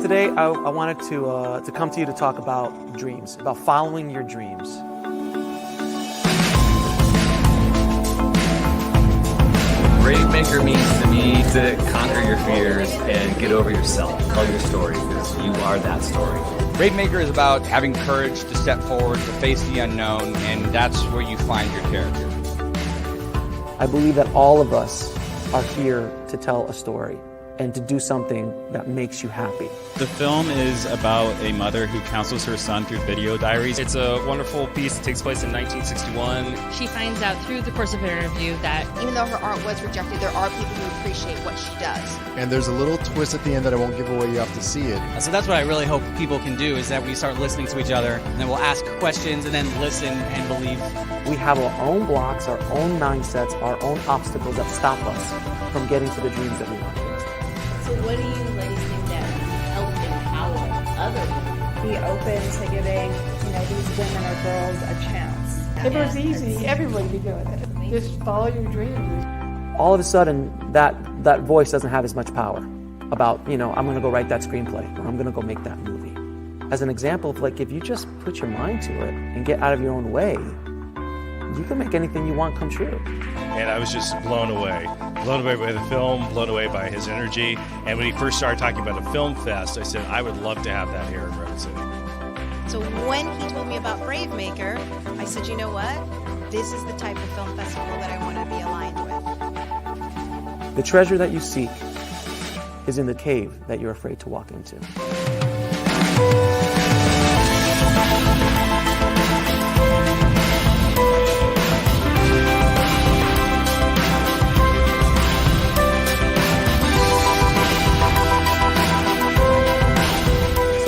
Today, I wanted to come to you to talk about dreams, about following your dreams. Brave Maker means to me to conquer your fears and get over yourself. Tell your story because you are that story. Brave Maker is about having courage to step forward, to face the unknown, and that's where you find your character. I believe that all of us are here to tell a story and to do something that makes you happy. The film is about a mother who counsels her son through video diaries. It's a wonderful piece that takes place in 1961. She finds out through the course of her interview that even though her art was rejected, there are people who appreciate what she does. And there's a little twist at the end that I won't give away. You have to see it. So that's what I really hope people can do, is that we start listening to each other, and then we'll ask questions and then listen and believe. We have our own blocks, our own mindsets, our own obstacles that stop us from getting to the dreams that we want. So what do you ladies think that help empower other women? Be open to giving, these women or girls a chance. If it was easy, everybody would be doing it. Just follow your dreams. All of a sudden, that voice doesn't have as much power about, I'm going to go write that screenplay, or I'm going to go make that movie. As an example of, if you just put your mind to it and get out of your own way, you can make anything you want come true. And I was just blown away by the film, blown away by his energy. And when he first started talking about a film fest, I said, I would love to have that here in Redwood City. So when he told me about Brave Maker, I said, you know what? This is the type of film festival that I want to be aligned with. The treasure that you seek is in the cave that you're afraid to walk into.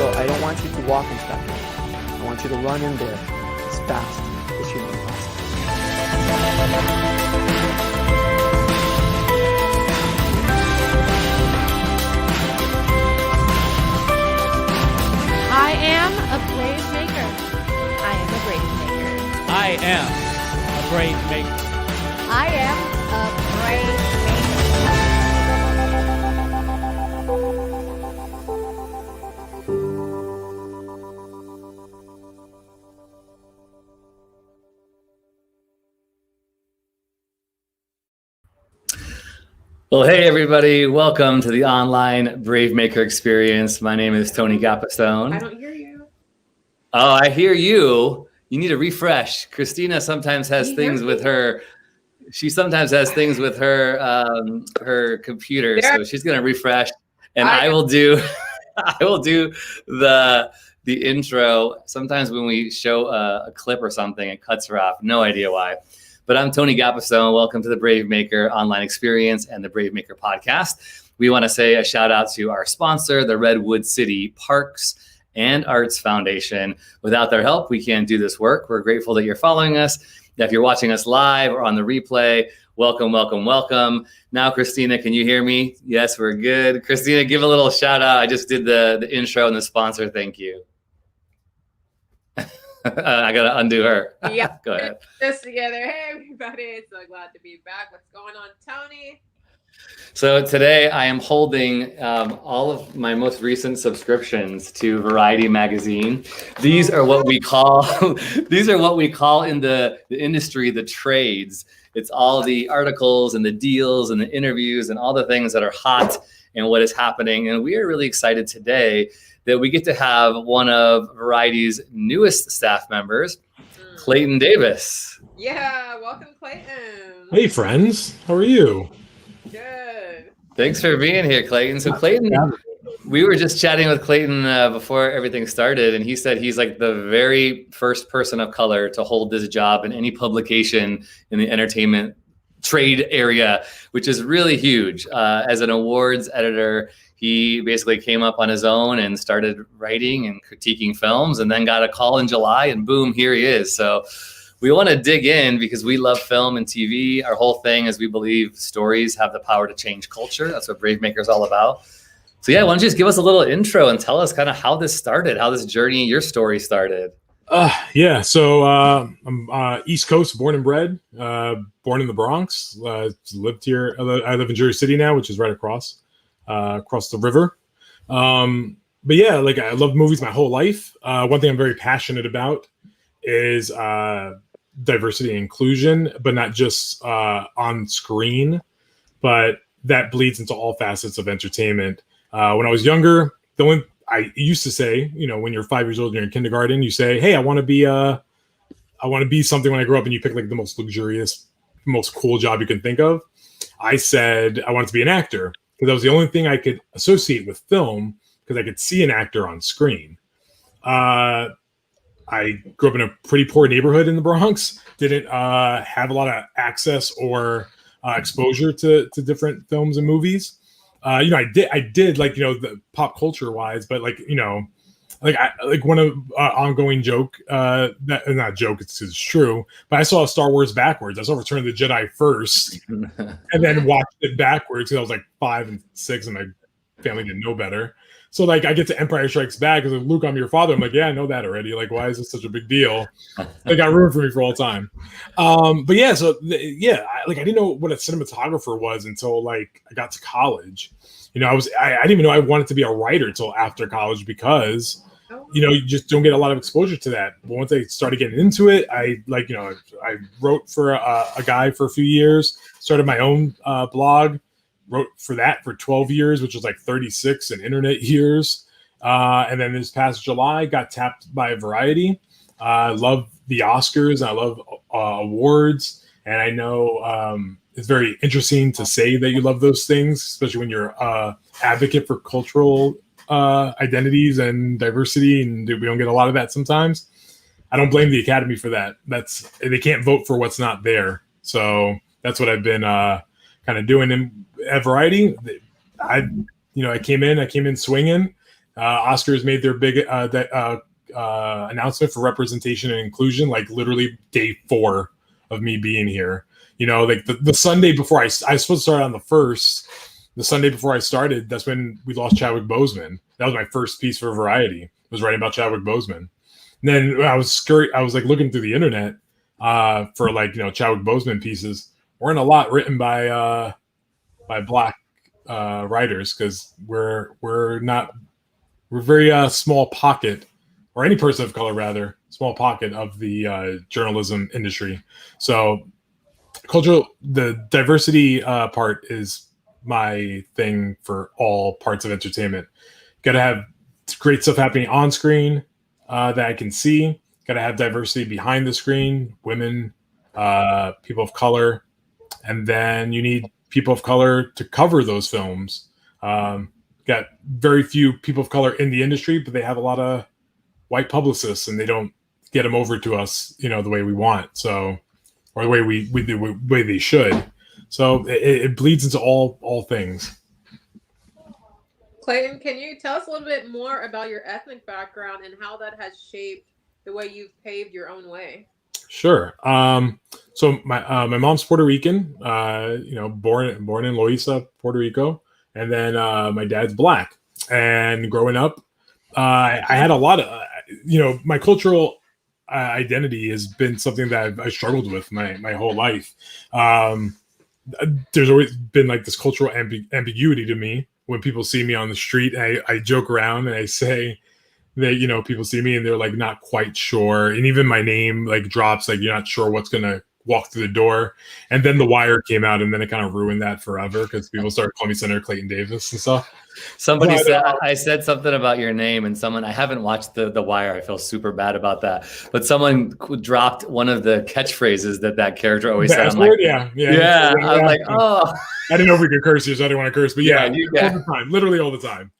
I want you to walk into that cave. I want you to run in there as fast as humanly possible. I am a brave maker. I am a brave maker. I am a brave maker. I am a brave maker. Well, hey, everybody. Welcome to the online Brave Maker experience. My name is Tony Gapastone. I don't hear you. Oh, I hear you. You need a refresh. Christina sometimes has things with her. She sometimes has things with her her computer. So she's going to refresh, and I will do the intro. Sometimes when we show a clip or something, it cuts her off. No idea why. But I'm Tony Gapastone. Welcome to the Brave Maker online experience and the Brave Maker podcast. We want to say a shout out to our sponsor, the Redwood City Parks and Arts Foundation. Without their help, we can't do this work. We're grateful that you're following us. If you're watching us live or on the replay, welcome, welcome, welcome. Now, Christina, can you hear me? Yes, we're good. Christina, give a little shout out. I just did the intro and the sponsor. Thank you. I got to undo her. Yep. Go ahead. This together. Hey, everybody. So glad to be back. What's going on, Tony? So today I am holding all of my most recent subscriptions to Variety magazine. These are what we call in the industry the trades. It's all the articles and the deals and the interviews and all the things that are hot and what is happening. And we are really excited today that we get to have one of Variety's newest staff members, Clayton Davis. Yeah, welcome, Clayton. Hey, friends. How are you? Good. Thanks for being here, Clayton. So Clayton, we were just chatting with Clayton before everything started, and he said he's like the very first person of color to hold this job in any publication in the entertainment trade area, which is really huge. As an awards editor, he basically came up on his own and started writing and critiquing films, and then got a call in July, and boom, here he is. So we want to dig in because we love film and TV. Our whole thing is we believe stories have the power to change culture. That's what Brave Maker is all about. So yeah, why don't you just give us a little intro and tell us kind of how this started, how this journey, your story started. Yeah, so I'm East Coast, born and bred, born in the Bronx. Lived here. I live in Jersey City now, which is right across the river. yeah, like I love movies my whole life. One thing I'm very passionate about is diversity and inclusion, but not just on screen, but that bleeds into all facets of entertainment. When I was younger, I used to say, when you're 5 years old and you're in kindergarten, you say, "Hey, I want to be something when I grow up," and you pick like the most luxurious, most cool job you can think of. I said I wanted to be an actor because that was the only thing I could associate with film, because I could see an actor on screen. I grew up in a pretty poor neighborhood in the Bronx, didn't have a lot of access or exposure to different films and movies. I did like, the pop culture wise, but like, like one of ongoing joke, that not joke, it's true, but I saw Star Wars backwards. I saw Return of the Jedi first and then watched it backwards because I was like 5 and 6 and my family didn't know better. So like I get to Empire Strikes Back because Luke, I'm your father. I'm like, yeah, I know that already. Like, why is this such a big deal? They got ruined for me for all time. But yeah, I didn't know what a cinematographer was until like I got to college. I didn't even know I wanted to be a writer until after college because you just don't get a lot of exposure to that. But once I started getting into it, I wrote for a guy for a few years, started my own blog. Wrote for that for 12 years, which was like 36 in internet years. And then this past July, got tapped by Variety. I love the Oscars. I love awards. And I know it's very interesting to say that you love those things, especially when you're advocate for cultural identities and diversity. And we don't get a lot of that sometimes. I don't blame the Academy for that. They can't vote for what's not there. So that's what I've been kind of doing. And at Variety, I came in swinging. Oscars made their big announcement for representation and inclusion, like literally day 4 of me being here. Like the Sunday before I was supposed to start on the 1st. The Sunday before I started, that's when we lost Chadwick Boseman. That was my first piece for Variety. Was writing about Chadwick Boseman. And then I was like looking through the internet for like Chadwick Boseman pieces. Weren't a lot written by Black writers because we're very small pocket, or any person of color rather, small pocket of the journalism industry. So the diversity part is my thing for all parts of entertainment. Got to have great stuff happening on screen that I can see. Got to have diversity behind the screen, women, people of color, and then you need people of color to cover those films. Got very few people of color in the industry, but they have a lot of white publicists, and they don't get them over to us, the way we want. So, or the way they should. So it bleeds into all things. Clayton, can you tell us a little bit more about your ethnic background and how that has shaped the way you've paved your own way? Sure. So my mom's Puerto Rican, born in Loíza, Puerto Rico, and then my dad's Black. And growing up, I had a lot of, my cultural identity has been something that I struggled with my whole life. There's always been like this cultural ambiguity to me. When people see me on the street, I joke around and I say that, people see me and they're like not quite sure. And even my name like drops, like you're not sure what's going to walk through the door. And then The Wire came out and then it kind of ruined that forever because people started calling me Senator Clayton Davis and stuff. Somebody said, I said something about your name and I haven't watched the Wire. I feel super bad about that. But someone dropped one of the catchphrases that character always said. I'm like, yeah. I'm like, oh. I didn't know if we could curse here, so I didn't want to curse. But all the time, literally all the time.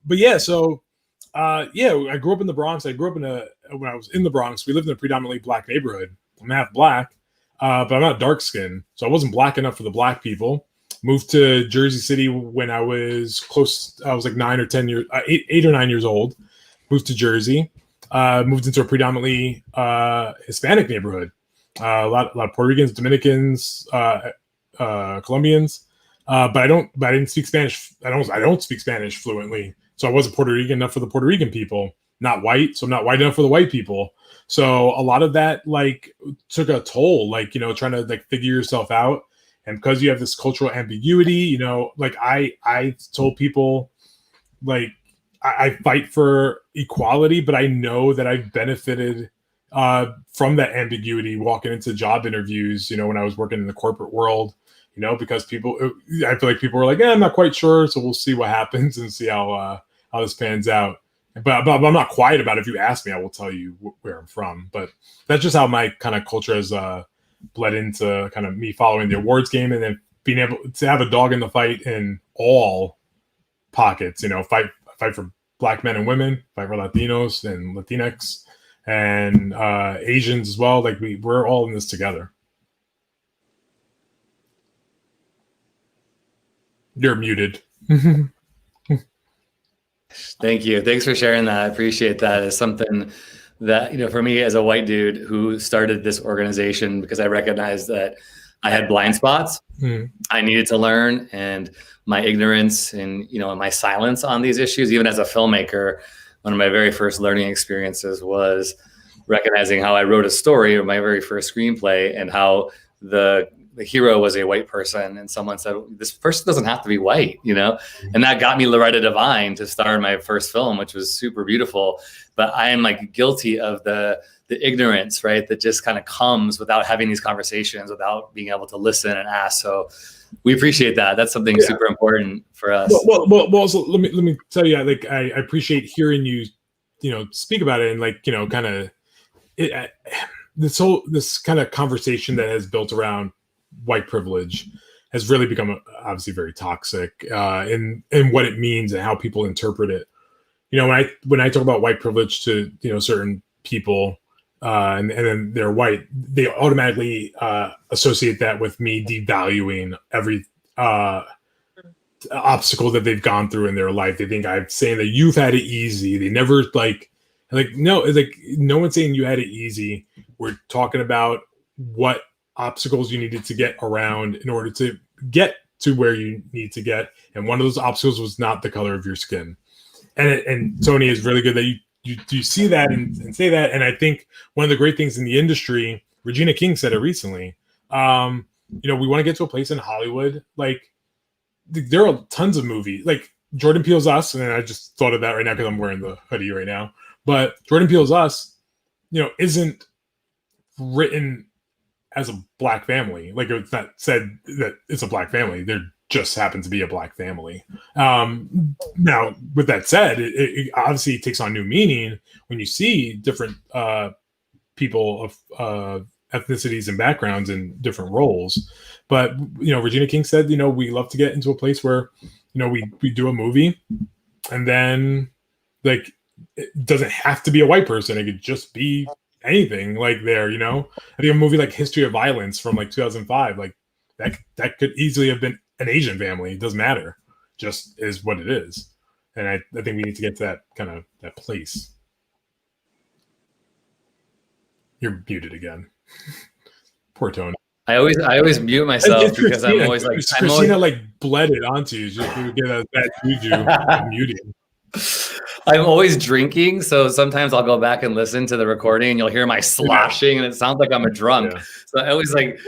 But yeah, so I grew up in the Bronx. When I was in the Bronx, we lived in a predominantly Black neighborhood. I'm half Black, but I'm not dark skinned. So I wasn't Black enough for the Black people. Moved to Jersey City when I was close. I was like 9 or 10 years, 8 or 9 years old. Moved to Jersey. Moved into a predominantly Hispanic neighborhood. A lot of Puerto Ricans, Dominicans, Colombians. But I didn't speak Spanish. I don't speak Spanish fluently. So I wasn't Puerto Rican enough for the Puerto Rican people. Not white, so I'm not white enough for the white people. So a lot of that like took a toll, like, trying to like figure yourself out. And because you have this cultural ambiguity, like I told people, like, I fight for equality, but I know that I've benefited from that ambiguity walking into job interviews, when I was working in the corporate world, because I feel like people were like, I'm not quite sure. So we'll see what happens and see how this pans out. But I'm not quiet about it. If you ask me, I will tell you where I'm from. But that's just how my kind of culture has bled into kind of me following the awards game, and then being able to have a dog in the fight in all pockets, fight for Black men and women, fight for Latinos and Latinx and Asians as well. Like we're all in this together. You're muted. Thank you. Thanks for sharing that. I appreciate that. It's something that, for me as a white dude who started this organization because I recognized that I had blind spots. I needed to learn, and my ignorance and, and my silence on these issues, even as a filmmaker, one of my very first learning experiences was recognizing how I wrote a story, or my very first screenplay, and how the hero was a white person, and someone said, this person doesn't have to be white, and that got me Loretta Devine to star in my first film, which was super beautiful. But I am like guilty of the ignorance, right? That just kind of comes without having these conversations, without being able to listen and ask. So we appreciate that. That's something super important for us. Well, also let me tell you, like, I appreciate hearing you, speak about it, and like, kind of this kind of conversation that has built around white privilege has really become obviously very toxic in what it means and how people interpret it. When I talk about white privilege to certain people and then they're white, they automatically associate that with me devaluing every obstacle that they've gone through in their life. They think I'm saying that you've had it easy. They never no, it's like no one's saying you had it easy. We're talking about what obstacles you needed to get around in order to get to where you need to get, and one of those obstacles was not the color of your skin. And Tony, is really good that you see that and say that. And I think one of the great things in the industry, Regina King said it recently. We want to get to a place in Hollywood, like there are tons of movies, like Jordan Peele's Us, and I just thought of that right now because I'm wearing the hoodie right now. But Jordan Peele's Us, isn't written as a Black family. Like, it's not said that it's a Black family. There just happens to be a Black family. Now, with that said, it obviously takes on new meaning when you see different people of ethnicities and backgrounds in different roles. But, Regina King said, we love to get into a place where, we do a movie, and then, like, it doesn't have to be a white person. It could just be anything, like, there, I think a movie like History of Violence from like 2005, like that could easily have been an Asian family. It doesn't matter, just is what it is. And I think we need to get to that kind of that place. You're muted again. Poor Tony. I always mute myself because I'm always like, Christina like bled it onto you just to get a bad juju of muting. I'm always drinking, so sometimes I'll go back and listen to the recording, and you'll hear my sloshing, and it sounds like I'm a drunk. Yeah. So I always like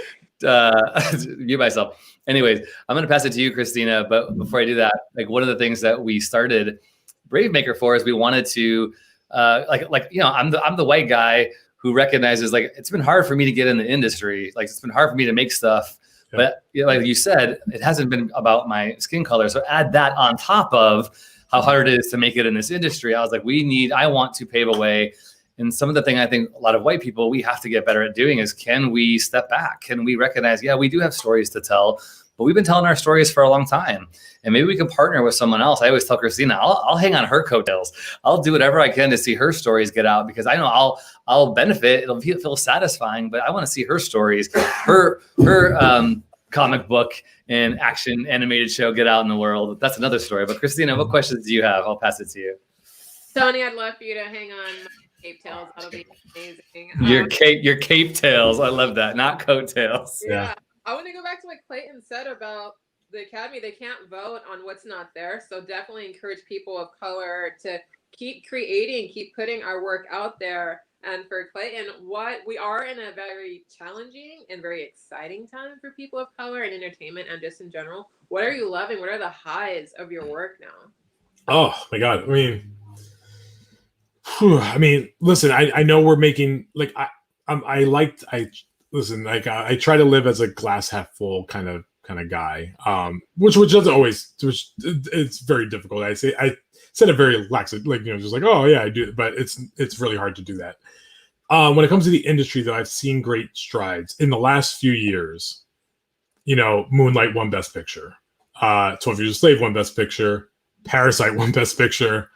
mute myself. Anyways, I'm going to pass it to you, Christina. But before I do that, like, one of the things that we started Brave Maker for is we wanted to, I'm the white guy who recognizes, like, it's been hard for me to get in the industry. Like, it's been hard for me to make stuff. Yeah. But like you said, it hasn't been about my skin color. So add that on top of how hard it is to make it in this industry. I was like, I want to pave a way. And some of the thing I think a lot of white people, we have to get better at doing is, can we step back? Can we recognize, yeah, we do have stories to tell, but we've been telling our stories for a long time. And maybe we can partner with someone else. I always tell Christina, I'll hang on her coattails. I'll do whatever I can to see her stories get out, because I know I'll benefit. It'll feel satisfying, but I want to see her stories, her comic book and action animated show get out in the world. That's another story. But Christina, what questions do you have? I'll pass it to you. Tony, I'd love for you to hang on my cape tails. That'll be amazing. Your cape tails. I love that. Not coat tails. Yeah. I want to go back to what Clayton said about the Academy. They can't vote on what's not there. So definitely encourage people of color to keep creating, keep putting our work out there. And for Clayton, we are in a very challenging and very exciting time for people of color in entertainment and just in general. What are you loving? What are the highs of your work now? Oh my God. I mean, listen, I know we're making like, I listen, like I try to live as a glass half full kind of guy. Which doesn't always, which it's very difficult. I said it very lax, like, just like, oh yeah, I do, but it's really hard to do that. When it comes to the industry, though, I've seen great strides in the last few years. Moonlight won Best Picture. 12 Years a Slave won Best Picture. Parasite won Best Picture.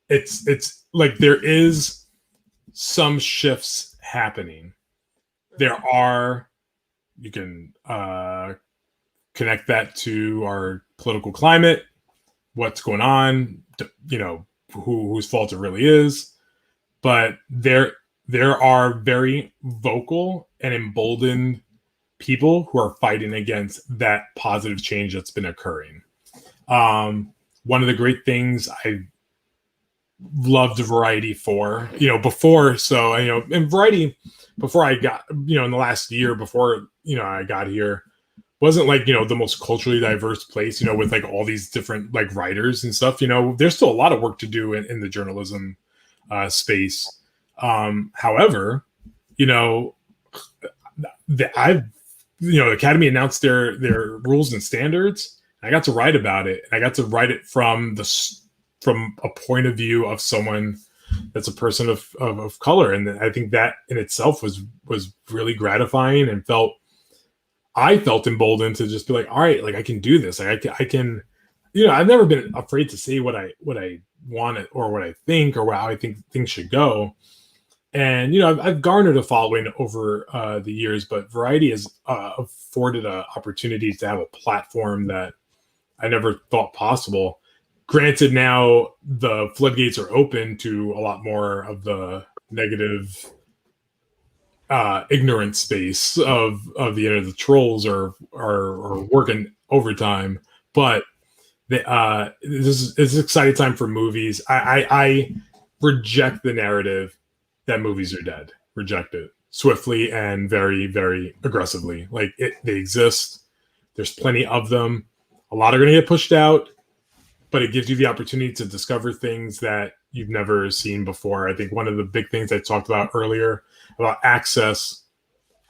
It's like there is some shifts happening. You can connect that to our political climate, what's going on, whose fault it really is. But there are very vocal and emboldened people who are fighting against that positive change that's been occurring. One of the great things I loved Variety for, before, so, and Variety, before I got, in the last year before, I got here, wasn't like, the most culturally diverse place, with like all these different like writers and stuff. There's still a lot of work to do in the journalism space. However, the Academy announced their rules and standards. I got to write about it, and I got to write it from a point of view of someone that's a person of color, and I think that in itself was really gratifying, and I felt emboldened to just be like, all right, like I can do this. Like I can, I've never been afraid to say what I want or what I think or how I think things should go. And, I've garnered a following over the years, but Variety has afforded an opportunity to have a platform that I never thought possible. Granted, now the floodgates are open to a lot more of the negative, ignorant space of the internet. The trolls are working overtime, but this is an exciting time for movies. I reject the narrative that movies are dead. Reject it swiftly and very, very aggressively. Like they exist. There's plenty of them. A lot are going to get pushed out, but it gives you the opportunity to discover things that you've never seen before. I think one of the big things I talked about earlier about access,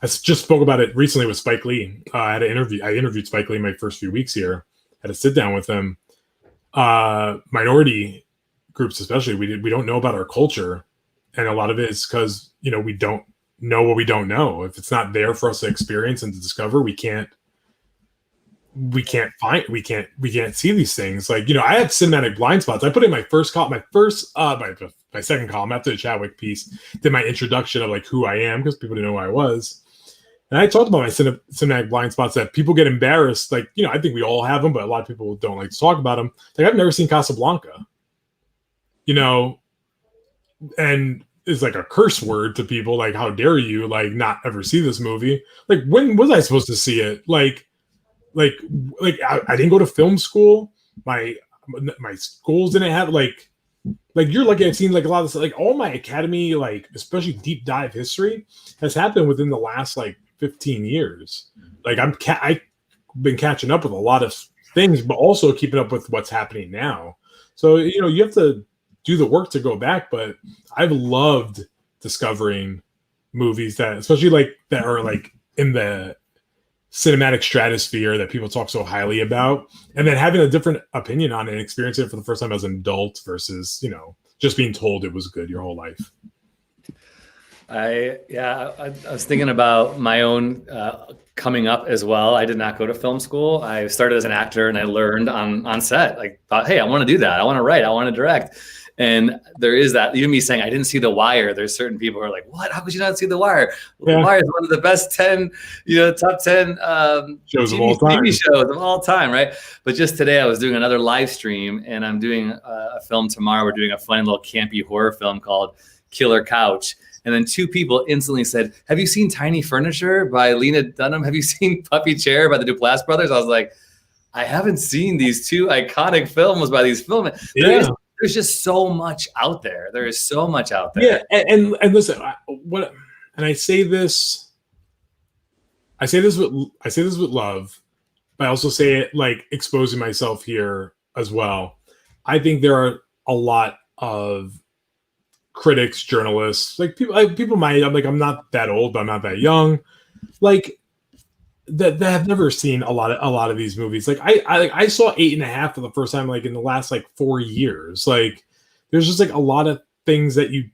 I just spoke about it recently with Spike Lee. I interviewed Spike Lee in my first few weeks here. I had a sit down with him. Minority groups, especially, we don't know about our culture. And a lot of it is because, we don't know what we don't know. If it's not there for us to experience and to discover, we can't see these things. Like, I have cinematic blind spots. I put in my second column after the Chadwick piece, did my introduction of like who I am, because people didn't know who I was. And I talked about my cinematic blind spots that people get embarrassed. Like, I think we all have them, but a lot of people don't like to talk about them. Like, I've never seen Casablanca, and it's like a curse word to people. Like, how dare you like not ever see this movie? Like, when was I supposed to see it? Like I didn't go to film school. My schools didn't have like you're lucky. I've seen like a lot of this, like all my Academy, like especially deep dive history has happened within the last like 15 years. Like I've been catching up with a lot of things, but also keeping up with what's happening now. So, you have to do the work to go back, but I've loved discovering movies that, especially like that are like in the cinematic stratosphere that people talk so highly about, and then having a different opinion on it and experiencing it for the first time as an adult versus, just being told it was good your whole life. I was thinking about my own coming up as well. I did not go to film school. I started as an actor and I learned on set. Like, thought, hey, I want to do that. I want to write. I want to direct. And there is that, even me saying I didn't see The Wire. There's certain people who are like, what? How could you not see The Wire? Yeah. The Wire is one of the best 10, top 10 TV shows of all time, right? But just today I was doing another live stream, and I'm doing a film tomorrow. We're doing a funny little campy horror film called Killer Couch. And then two people instantly said, have you seen Tiny Furniture by Lena Dunham? Have you seen Puppy Chair by the Duplass brothers? I was like, I haven't seen these two iconic films by these filmmakers. Yeah. There's just so much out there. There is so much out there. Yeah, and listen, I say this with love, but I also say it like exposing myself here as well. I think there are a lot of critics, journalists, like people might, I'm not that old, but I'm not that young, like that have never seen a lot of these movies. Like I saw 8.5 for the first time like in the last like 4 years. Like there's just like a lot of things that you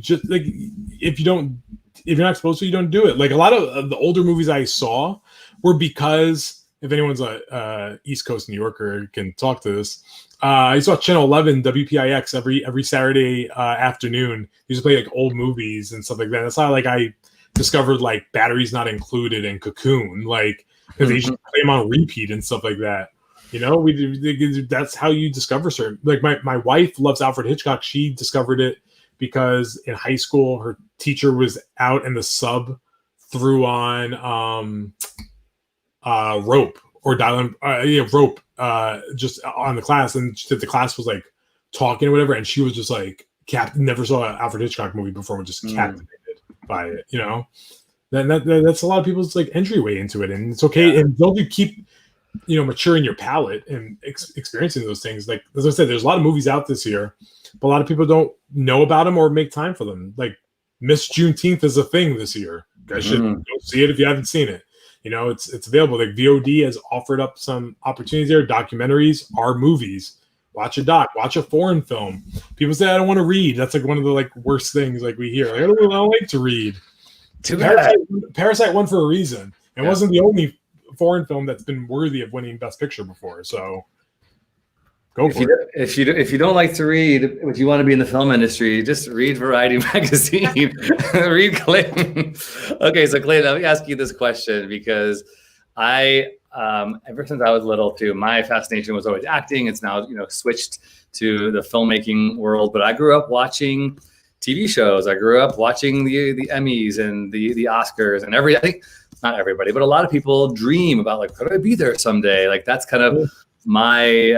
just like if you're not supposed to, you don't do it. Like a lot of the older movies I saw were because if anyone's a East Coast New Yorker can talk to this. I saw Channel 11 WPIX every Saturday afternoon. They used to play like old movies and stuff like that. That's how like I discovered like Batteries Not Included and Cocoon, like because they used to play them on repeat and stuff like that. You know, that's how you discover certain. Like my wife loves Alfred Hitchcock. She discovered it because in high school her teacher was out and the sub threw on Rope or Rope just on the class, and the class was like talking or whatever, and she was just like never saw an Alfred Hitchcock movie before and was just captivated by it, you know. That's a lot of people's like entryway into it, and it's okay. And don't you keep maturing your palate and experiencing those things. Like as I said, there's a lot of movies out this year, but a lot of people don't know about them or make time for them. Like Miss Juneteenth is a thing this year. You guys should go see it if you haven't seen it. You know, it's available. Like VOD has offered up some opportunities there. Documentaries are movies. Watch a doc. Watch a foreign film. People say I don't want to read. That's like one of the like worst things like we hear. Like, I don't like to read. Parasite won for a reason. It wasn't the only foreign film that's been worthy of winning Best Picture before. So go for it. If you don't like to read, if you want to be in the film industry, just read Variety magazine. Read Clayton. Okay, so Clayton, let me ask you this question because I ever since I was little too, my fascination was always acting. It's now switched to the filmmaking world, but I grew up watching TV shows. I grew up watching the Emmys and the Oscars and I think not everybody, but a lot of people dream about like, could I be there someday? Like that's kind of my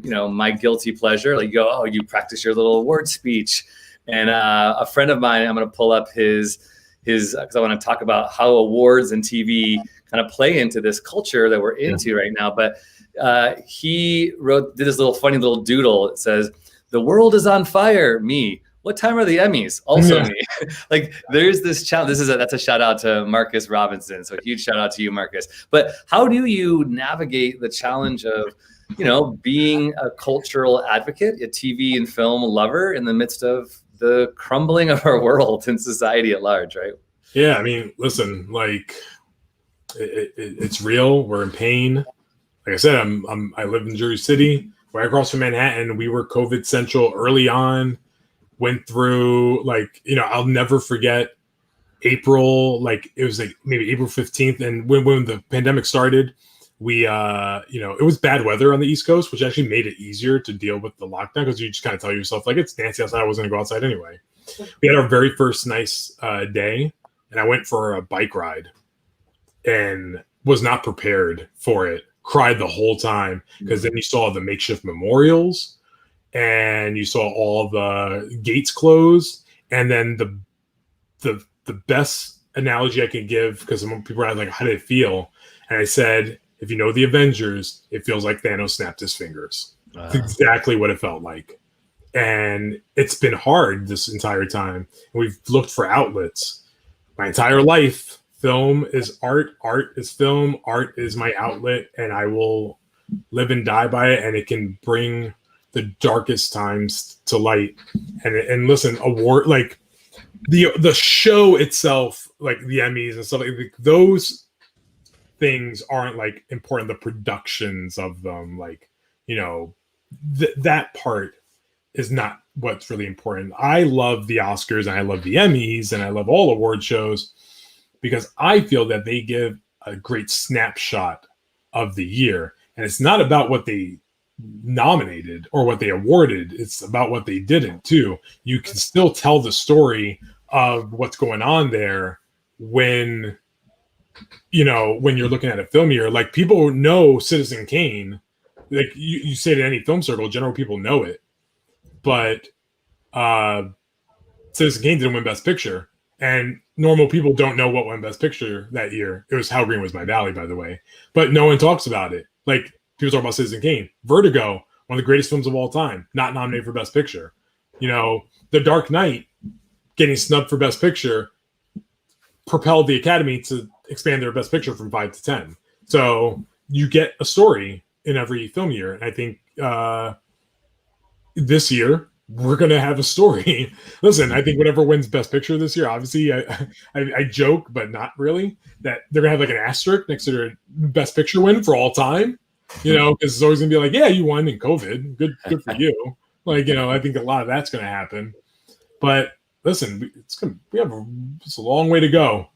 my guilty pleasure. Like you practice your little award speech, and a friend of mine, I'm going to pull up his because I want to talk about how awards and TV kind of play into this culture that we're into right now. But he did this funny little doodle. It says, "The world is on fire. Me. What time are the Emmys? Also me." Like there's this challenge. That's a shout out to Marcus Robinson. So huge shout out to you, Marcus. But how do you navigate the challenge of, being a cultural advocate, a TV and film lover in the midst of the crumbling of our world and society at large, right? Yeah, I mean, listen, like it's real. We're in pain. Like I said, I live in Jersey City, right across from Manhattan. We were COVID central early on. Went through I'll never forget April, it was like maybe April 15th. And when the pandemic started, we, it was bad weather on the East Coast, which actually made it easier to deal with the lockdown because you just kind of tell yourself like, it's nasty outside. I wasn't gonna go outside anyway. We had our very first nice day and I went for a bike ride and was not prepared for it. Cried the whole time because then you saw the makeshift memorials. And you saw all the gates close, and then the best analogy I could give, because people are like, "How did it feel?" And I said, "If you know the Avengers, it feels like Thanos snapped his fingers." That's exactly what it felt like, and it's been hard this entire time. We've looked for outlets my entire life. Film is art, art is film, art is my outlet, and I will live and die by it. And it can bring the darkest times to light. And listen, award like the show itself, like the Emmys and stuff, like those things aren't like important. The productions of them, that part is not what's really important. I love the Oscars and I love the Emmys and I love all award shows because I feel that they give a great snapshot of the year, and it's not about what they nominated or what they awarded, it's about what they didn't too. You can still tell the story of what's going on there when you're looking at a film year. Like people know Citizen Kane, like you say it in any film circle, general people know it, but Citizen Kane didn't win Best Picture, and normal people don't know what won Best Picture that year. It was How Green Was My Valley, by the way, but no one talks about it. Like people talk about Citizen Kane. Vertigo one of the greatest films of all time, not nominated for Best Picture. You know, The Dark Knight getting snubbed for Best Picture propelled the Academy to expand their Best Picture from 5 to 10. So you get a story in every film year. And I think this year we're going to have a story. Listen, I think whatever wins Best Picture this year, obviously I joke, but not really, that they're going to have like an asterisk next to their Best Picture win for all time, you know, because it's always going to be like, yeah, you won in COVID. Good for you. Like, you know, I think a lot of that's going to happen. But listen, it's a long way to go.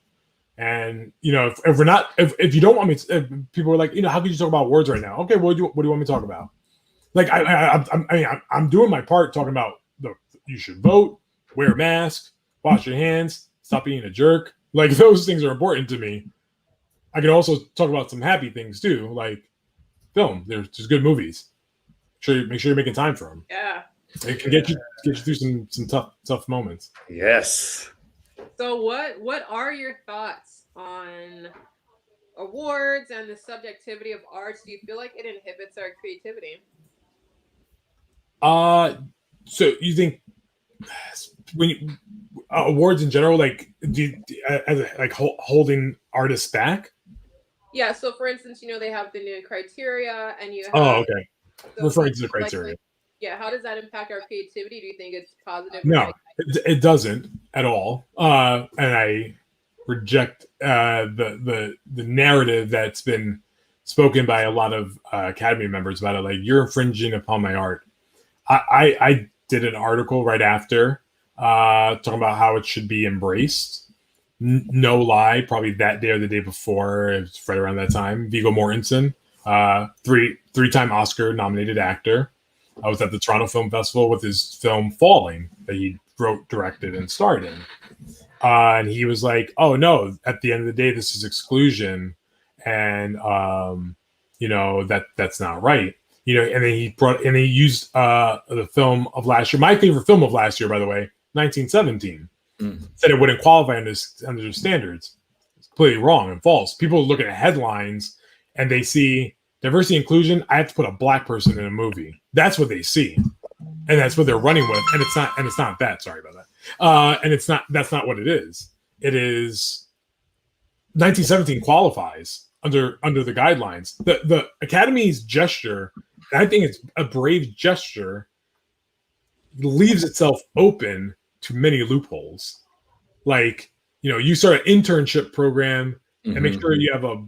And, you know, if you don't want me to, if people are like, you know, how could you talk about awards right now? Okay, what do you want me to talk about? Like, I'm doing my part talking about you should vote, wear a mask, wash your hands, stop being a jerk. Like, those things are important to me. I can also talk about some happy things too, like film. There's good movies. Make sure you're making time for them. Yeah. It can get you through some tough moments. Yes. So what are your thoughts on awards and the subjectivity of arts? Do you feel like it inhibits our creativity? So you think when awards in general, like holding artists back? Yeah. So for instance, you know, they have the new criteria, and you have. Oh, okay. So referring to the criteria. Yeah. How does that impact our creativity? Do you think it's positive? No, it doesn't at all. And I reject the narrative that's been spoken by a lot of Academy members about it. Like, you're infringing upon my art. I did an article right after talking about how it should be embraced. No lie, probably that day or the day before, it was right around that time, Viggo Mortensen, three-time Oscar-nominated actor. I was at the Toronto Film Festival with his film Falling that he wrote, directed, and starred in. And he was like, oh, no, at the end of the day, this is exclusion. And, you know, that's not right. You know, and then he used the film of last year, my favorite film of last year, by the way, 1917. Said it wouldn't qualify under the standards. It's completely wrong and false. People look at headlines and they see diversity inclusion. I have to put a black person in a movie. That's what they see, and that's what they're running with. And it's not that. Sorry about that. And that's not what it is. It is 1917 qualifies under the guidelines. The Academy's gesture, I think it's a brave gesture, leaves itself open to many loopholes. Like, you know, you start an internship program and make sure you have a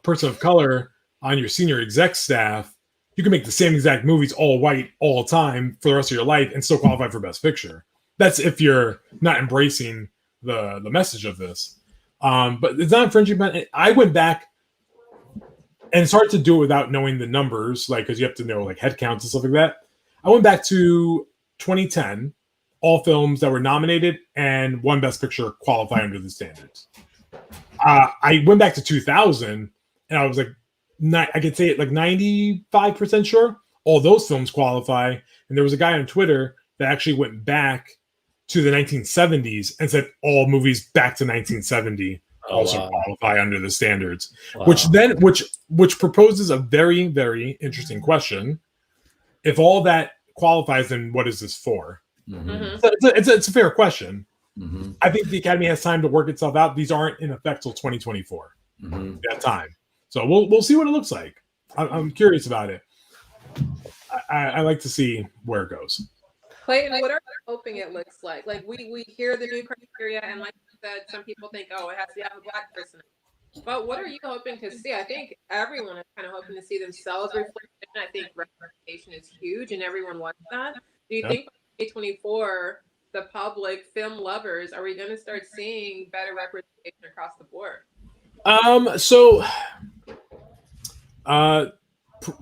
person of color on your senior exec staff. You can make the same exact movies, all white, all time, for the rest of your life and still qualify for Best Picture. That's if you're not embracing the message of this. But it's not infringing. But I went back, and it's hard to do it without knowing the numbers, like, because you have to know like head counts and stuff like that. I went back to 2010. All films that were nominated and won Best Picture qualify under the standards. I went back to 2000, and I was like, I could say it like 95% sure all those films qualify. And there was a guy on Twitter that actually went back to the 1970s and said all movies back to 1970 also qualify under the standards. Wow. Which proposes a very, very interesting question. If all that qualifies, then what is this for? So it's a fair question. I think the Academy has time to work itself out. These aren't in effect till 2024. That time, so we'll see what it looks like. I'm curious about it. I like to see where it goes. Clayton, what are you hoping it looks like? Like we hear the new criteria, and like you said, some people think, oh, it has to have a black person. But what are you hoping to see? I think everyone is kind of hoping to see themselves reflected. I think representation is huge, and everyone wants that. Do you think 2024, the public, film lovers, are we going to start seeing better representation across the board?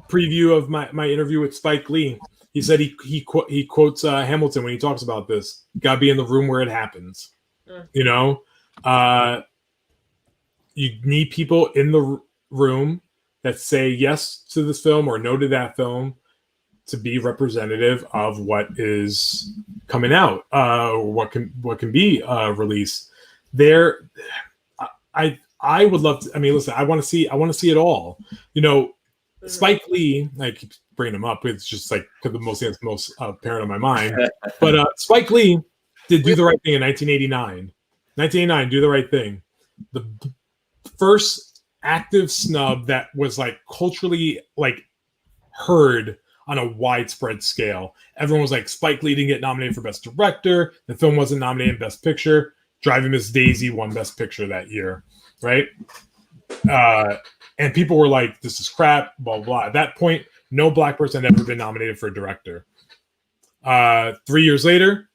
Preview of my interview with Spike Lee. He said he quotes Hamilton when he talks about this. Got to be in the room where it happens. You know, you need people in the room that say yes to this film or no to that film, to be representative of what is coming out, what can be released. There, I would love to. I mean, listen, I want to see it all. You know, Spike Lee, like, bringing him up. It's just like because that's most apparent on my mind. But Spike Lee did Do the Right Thing in 1989. 1989, Do the Right Thing. The first active snub that was like culturally like heard on a widespread scale. Everyone was like, Spike Lee didn't get nominated for Best Director. The film wasn't nominated in Best Picture. Driving Miss Daisy won Best Picture that year, right? And people were like, this is crap, blah, blah, blah. At that point, no Black person had ever been nominated for a director. 3 years later,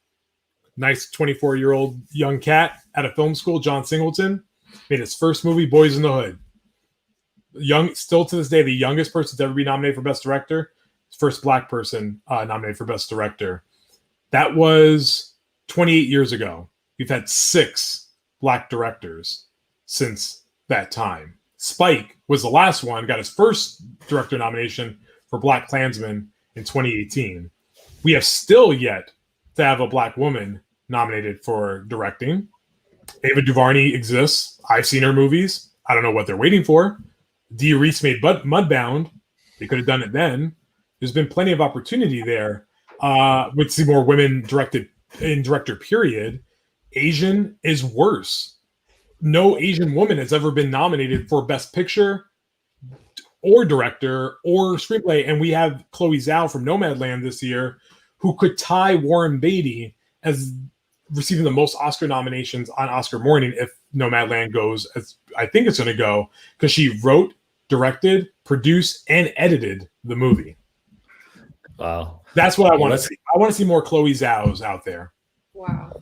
nice 24-year-old young cat at a film school, John Singleton, made his first movie, Boys in the Hood. Still to this day, the youngest person to ever be nominated for Best Director. First Black person nominated for Best Director. That was 28 years ago. We've had 6 Black directors since that time. Spike was the last one, got his first director nomination for Black Klansman in 2018. We have still yet to have a Black woman nominated for directing. Ava DuVernay exists. I've seen her movies. I don't know what they're waiting for. Dee Reese made Mudbound. They could have done it then. There's been plenty of opportunity there. We'd see more women directed in director, period. Asian is worse. No Asian woman has ever been nominated for Best Picture or Director or Screenplay. And we have Chloe Zhao from Nomadland this year, who could tie Warren Beatty as receiving the most Oscar nominations on Oscar morning if Nomadland goes as I think it's going to go, because she wrote, directed, produced, and edited the movie. Wow. That's what I want to see. I want to see more Chloe Zhao's out there. Wow.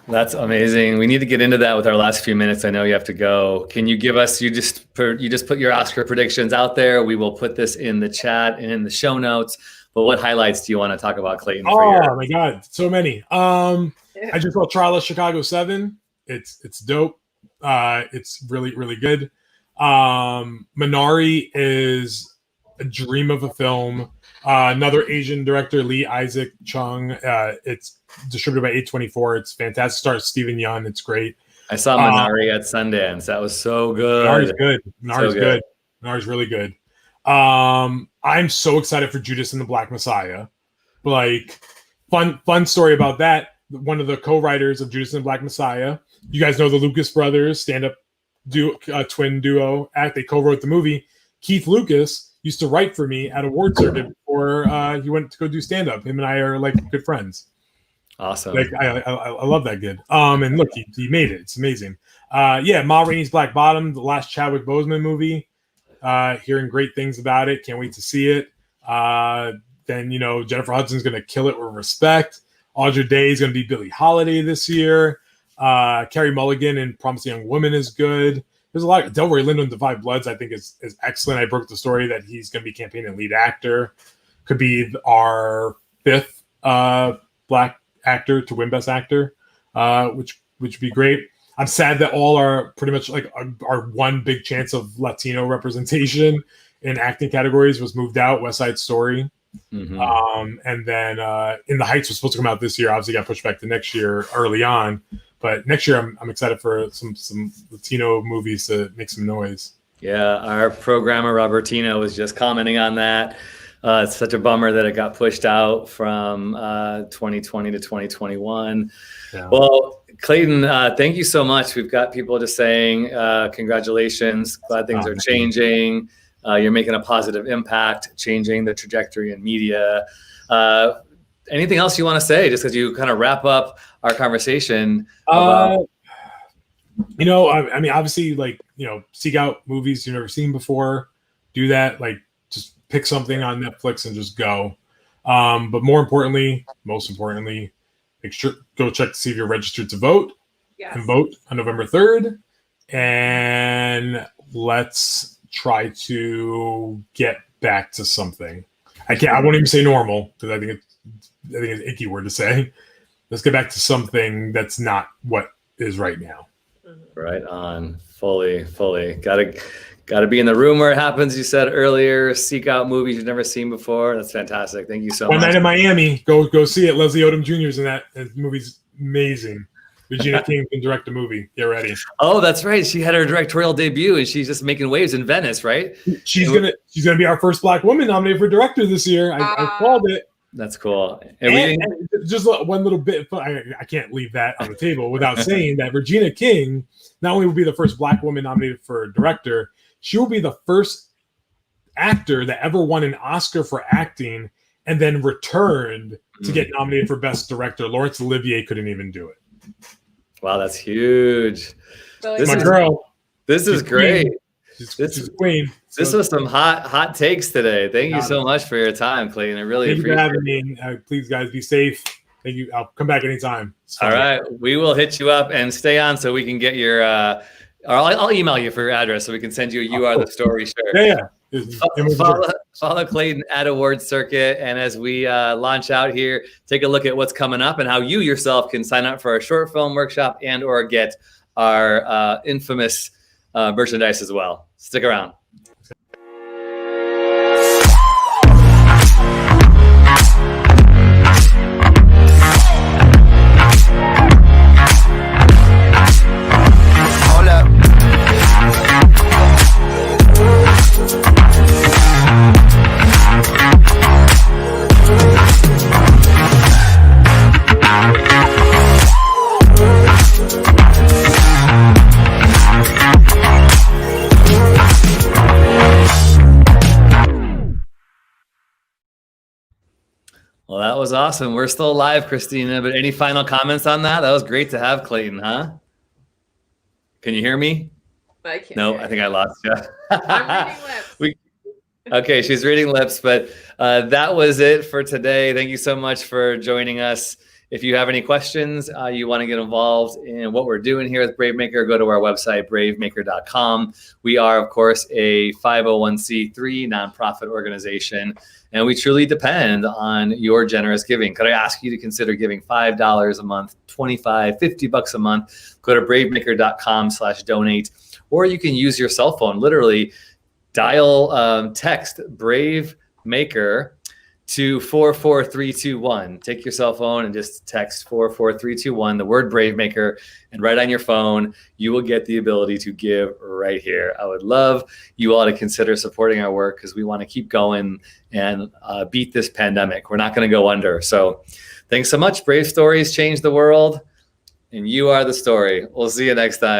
That's amazing. We need to get into that with our last few minutes. I know you have to go. Can you give us, you just put your Oscar predictions out there. We will put this in the chat and in the show notes. But what highlights do you want to talk about, Clayton? Oh my God, so many. I just saw Trial of Chicago 7. It's dope. It's really, really good. Minari is a dream of a film. Another Asian director, Lee Isaac Chung. It's distributed by A24. It's fantastic. Stars Steven Yeun. It's great. I saw Minari at Sundance. That was so good. Minari's good. Minari's good. Minari's really good. I'm so excited for Judas and the Black Messiah. Like, fun story about that. One of the co-writers of Judas and the Black Messiah. You guys know the Lucas brothers, stand-up twin duo act. They co-wrote the movie. Keith Lucas used to write for me at AwardsCircuit before he went to go do stand-up. Him and I are like good friends. Awesome. Like I love that kid. And look, he made it. It's amazing. Ma Rainey's Black Bottom, the last Chadwick Boseman movie. Hearing great things about it. Can't wait to see it. Then Jennifer Hudson's gonna kill it with Respect. Audra Day is gonna be Billie Holiday this year. Carey Mulligan in Promising Young Woman is good. There's a lot. Delroy Lindo in Divide Bloods, I think, is excellent. I broke the story that he's going to be campaigning lead actor. Could be our 5th Black actor to win Best Actor, which would be great. I'm sad that all are pretty much like our one big chance of Latino representation in acting categories was moved out. West Side Story. Mm-hmm. And then In the Heights was supposed to come out this year. Obviously got pushed back to next year early on. But next year, I'm excited for some Latino movies to make some noise. Yeah, our programmer Robertino was just commenting on that. It's such a bummer that it got pushed out from 2020 to 2021. Yeah. Well, Clayton, thank you so much. We've got people just saying congratulations. Glad things are changing. You're making a positive impact, changing the trajectory in media. Anything else you want to say, just because you kind of wrap up our conversation? I mean, obviously, seek out movies you've never seen before. Do that. Just pick something on Netflix and just go. But most importantly, make sure go check to see if you're registered to vote. Yes. And vote on November 3rd. And let's try to get back to something. I won't even say normal because I think it's an icky word to say. Let's get back to something that's not what is right now. Right on. Fully. Gotta be in the room where it happens. You said earlier, seek out movies you've never seen before. That's fantastic. Thank you so much. One Night in Miami. Go see it. Leslie Odom Jr. is in that. The movie's amazing. Regina King can direct a movie. Get ready. Oh, that's right. She had her directorial debut, and she's just making waves in Venice, right? She's gonna be our first Black woman nominated for director this year. I called it. That's cool. And just one little bit. I can't leave that on the table without saying that Regina King not only will be the first Black woman nominated for director, she will be the first actor that ever won an Oscar for acting and then returned to get nominated for Best Director. Laurence Olivier couldn't even do it. Wow, that's huge. This is girl. This is great. She's a queen. This was some hot takes today. Thank you so much for your time, Clayton. I really appreciate it. Thank you for having me. Please, guys, be safe. Thank you. I'll come back anytime. All right. We will hit you up and stay on so we can get your I'll email you for your address so we can send you a You Are the Story shirt. Yeah. Follow Clayton at AwardsCircuit. And as we launch out here, take a look at what's coming up and how you yourself can sign up for our short film workshop and or get our infamous merchandise as well. Stick around. Well, that was awesome. We're still live, Christina, but any final comments on that? That was great to have Clayton, huh? Can you hear me? I can't. No, I think I lost you. I'm reading lips. Okay, she's reading lips, but that was it for today. Thank you so much for joining us. If you have any questions, you want to get involved in what we're doing here with Bravemaker, go to our website, bravemaker.com. We are, of course, a 501c3 nonprofit organization, and we truly depend on your generous giving. Could I ask you to consider giving $5 a month, $25, $50 a month? Go to bravemaker.com/donate, or you can use your cell phone. Literally, dial text Bravemaker to 44321. Take your cell phone and just text 44321, the word Bravemaker, and right on your phone, you will get the ability to give right here. I would love you all to consider supporting our work because we want to keep going and beat this pandemic. We're not going to go under. So thanks so much. Brave stories change the world, and you are the story. We'll see you next time.